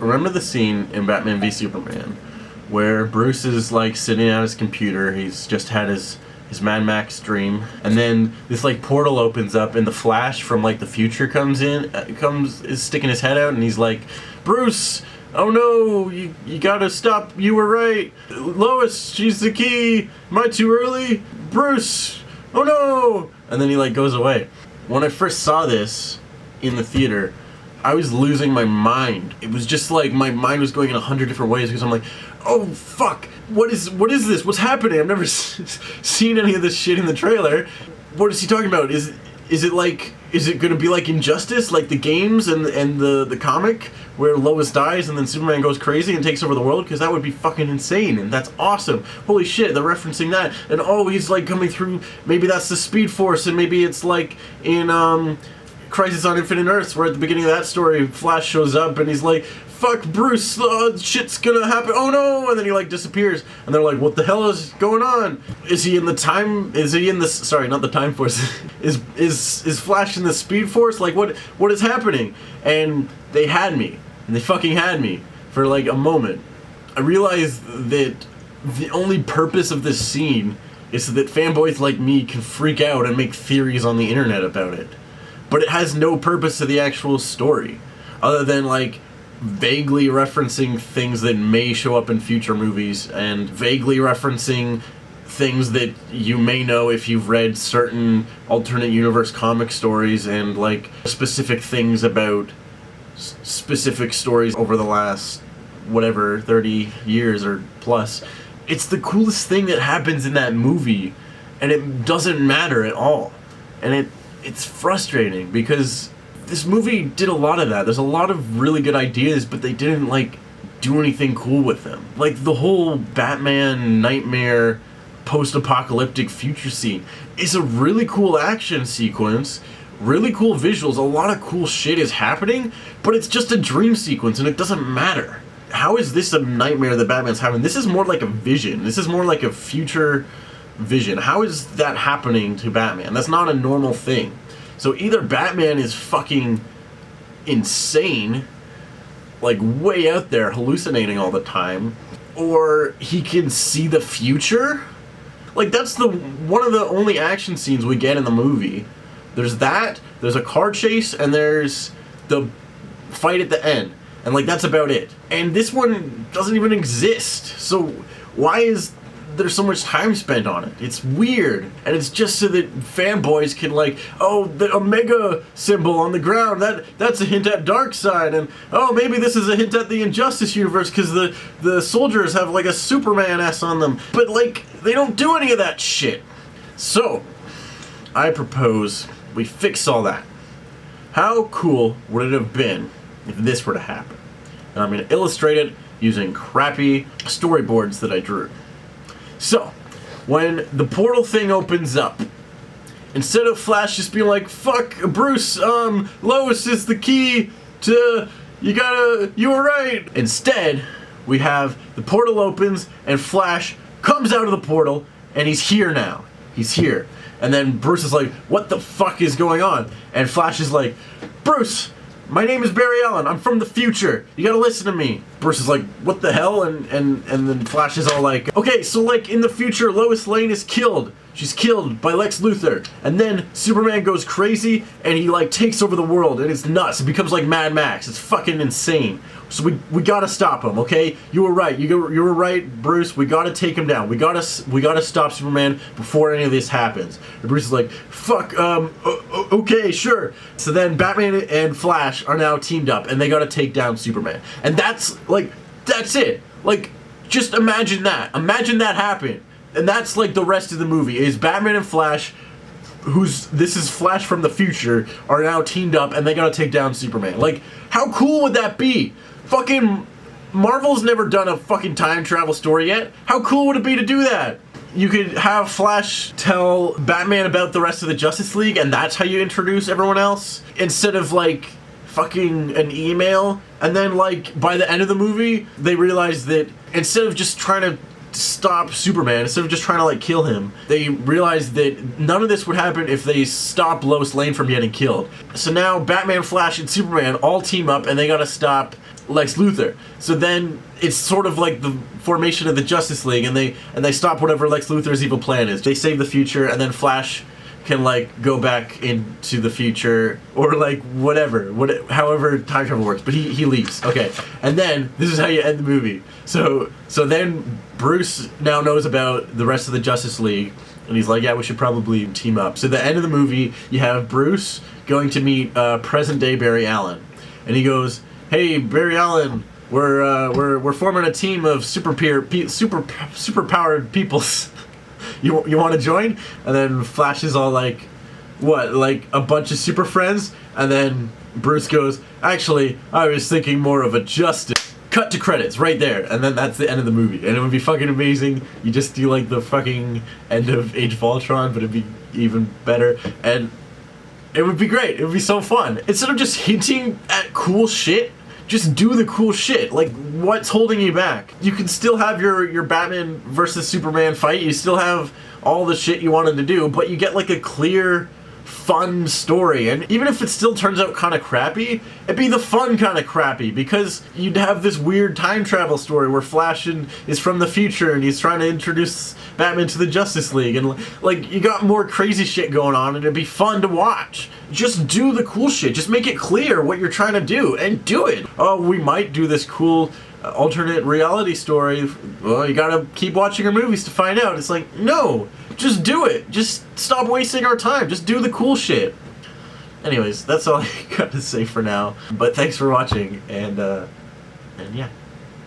remember the scene in Batman v Superman where Bruce is like sitting at his computer, he's just had his Mad Max dream, and then this like portal opens up and the Flash from like the future is sticking his head out and he's like, Bruce, oh no, you gotta stop, you were right, Lois, she's the key, am I too early, Bruce, oh no, and then he like goes away. When I first saw this in the theater, I was losing my mind. It was just like my mind was going in 100 different ways because I'm like, oh fuck, what is this? What's happening? I've never seen any of this shit in the trailer. What is he talking about? Is it gonna be like Injustice, like the games and the comic where Lois dies and then Superman goes crazy and takes over the world? Because that would be fucking insane and that's awesome. Holy shit, they're referencing that. And oh, he's like coming through, maybe that's the Speed Force and maybe it's like in Crisis on Infinite Earths, where at the beginning of that story, Flash shows up and he's like, fuck Bruce, shit's gonna happen, oh no, and then he like disappears, and they're like, what the hell is going on? Is he in the time, sorry, not the Time Force, is Flash in the Speed Force? Like, what is happening? And they had me, and they fucking had me for like a moment. I realized that the only purpose of this scene is so that fanboys like me can freak out and make theories on the internet about it. But it has no purpose to the actual story, other than like vaguely referencing things that may show up in future movies and vaguely referencing things that you may know if you've read certain alternate universe comic stories and like specific things about specific stories over the last whatever 30 years or plus. It's the coolest thing that happens in that movie and it doesn't matter at all, and it's frustrating because this movie did a lot of that. There's a lot of really good ideas, but they didn't like do anything cool with them. Like the whole Batman nightmare post-apocalyptic future scene is a really cool action sequence, really cool visuals, a lot of cool shit is happening, but it's just a dream sequence and it doesn't matter. How is this a nightmare that Batman's having? This is more like a vision. This is more like a future vision. How is that happening to Batman? That's not a normal thing. So either Batman is fucking insane, like way out there hallucinating all the time, or he can see the future. Like that's one of the only action scenes we get in the movie. There's that, there's a car chase, and there's the fight at the end. And like that's about it. And this one doesn't even exist. So why is there's so much time spent on it? It's weird, and it's just so that fanboys can like, oh, the Omega symbol on the ground, that's a hint at Darkseid, and oh, maybe this is a hint at the Injustice universe because the soldiers have like a Superman S on them, but like they don't do any of that shit. So I propose we fix all that. How cool would it have been if this were to happen? And I'm going to illustrate it using crappy storyboards that I drew. So, when the portal thing opens up, instead of Flash just being like, fuck, Bruce, Lois is the key to, you were right. Instead, we have the portal opens and Flash comes out of the portal and he's here now. He's here. And then Bruce is like, what the fuck is going on? And Flash is like, Bruce, my name is Barry Allen. I'm from the future. You gotta listen to me. Bruce is like, what the hell? And then Flash is all like, okay, so like in the future, Lois Lane is killed. She's killed by Lex Luthor. And then Superman goes crazy and he like takes over the world and it's nuts. It becomes like Mad Max. It's fucking insane. So we gotta stop him, okay? You were right. You were right, Bruce. We gotta take him down. We gotta stop Superman before any of this happens. And Bruce is like, fuck, okay, sure. So then Batman and Flash are now teamed up and they gotta take down Superman. And that's it. Like, just imagine that. Imagine that happen. And that's like the rest of the movie is Batman and Flash, this is Flash from the future, are now teamed up and they gotta take down Superman. Like, how cool would that be? Fucking Marvel's never done a fucking time travel story yet. How cool would it be to do that? You could have Flash tell Batman about the rest of the Justice League and that's how you introduce everyone else, instead of like fucking an email. And then like by the end of the movie they realize that instead of just trying to stop Superman, instead of just trying to like kill him, they realized that none of this would happen if they stopped Lois Lane from getting killed. So now Batman, Flash, and Superman all team up and they gotta stop Lex Luthor. So then it's sort of like the formation of the Justice League, and they stop whatever Lex Luthor's evil plan is. They save the future, and then Flash can like go back into the future, or like whatever, however time travel works. But he leaves. Okay, and then this is how you end the movie. So then Bruce now knows about the rest of the Justice League, and he's like, yeah, we should probably team up. So the end of the movie, you have Bruce going to meet present day Barry Allen, and he goes, hey, Barry Allen, we're forming a team of superpowered peoples. You want to join? And then Flash is all like, what, like a bunch of super friends? And then Bruce goes, actually, I was thinking more of a justice. Cut to credits right there, and then that's the end of the movie. And it would be fucking amazing. You just do like the fucking end of Age of Ultron, but it'd be even better. And it would be great. It would be so fun. Instead of just hinting at cool shit, just do the cool shit. Like, what's holding you back? You can still have your Batman versus Superman fight. You still have all the shit you wanted to do, but you get like a clear, fun story. And even if it still turns out kind of crappy, it'd be the fun kind of crappy, because you'd have this weird time travel story where Flash is from the future and he's trying to introduce Batman to the Justice League, and like you got more crazy shit going on, and it'd be fun to watch. Just do the cool shit. Just make it clear what you're trying to do, and do it. Oh, we might do this cool alternate reality story. Well, you gotta keep watching your movies to find out. It's like, no, just do it. Just stop wasting our time. Just do the cool shit. Anyways, that's all I got to say for now. But thanks for watching, and yeah.